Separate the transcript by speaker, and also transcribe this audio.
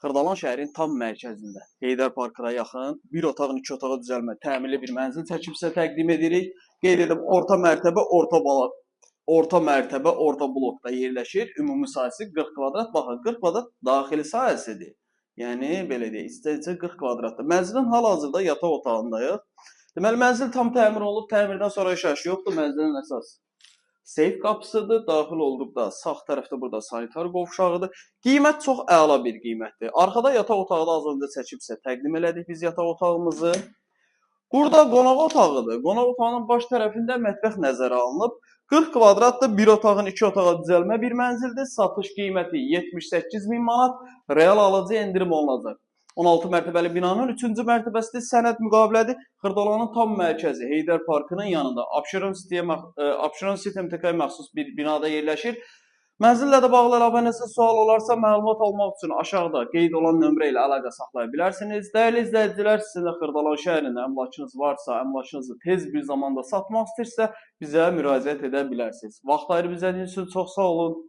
Speaker 1: Xırdalan şəhərin tam mərkəzində, Heydər Parkına yaxın, bir otağın iki otağa düzəlmə təmirli bir mənzil çəkib sizə təqdim edirik. Qeyd edim, orta mərtəbə, orta blokda yerləşir. Ümumi sahəsi 40 kvadrat. Baxın, 40 kvadrat daxili sahəsidir. Yəni, belə deyək, istədikcə 40 kvadratdır. Mənzilin hal-hazırda yataq otağındayıq. Deməli, mənzil tam təmir olub, təmirdən sonra yaşayış yoxdur. Mənzilin əsas seyf qapısıdır. Daxil olduqda sağ tərəfdə burada sanitar qovşağıdır. Qiymət çox əla bir qiymətdir. Arxada yataq otağı da az öncə çəkib sizə təqdim elədik biz yataq otağımızı. Burada qonaq otağıdır. Qonaq otağının baş tərəfində mətbəx nəzərə alınıb. 40 kvadratdır, bir otağın iki otağa düzəlmə bir mənzildir. Satış qiyməti 78 min manat. Real alıcıya endirim olunacaq. 16 mərtəbəli binanın 3-cü mərtəbəsidir. Sənəd müqavilədir. Xırdalanın tam mərkəzi Heydər Parkının yanında Abşeron City MTK-ya məxsus bir binada yerləşir. Mənzillə də bağlı əlavə nəsə sual olarsa, məlumat almaq üçün aşağıda qeyd olan nömrə ilə əlaqə saxlaya bilərsiniz. Dəyərli izləyicilər, sizin də Xırdalan şəhərində əmlakınız varsa, əmlakınızı tez bir zamanda satmaq istəyirsə, bizə müraciət edə bilərsiniz. Vaxt ayırıb izlədiyiniz üçün çox sağ olun.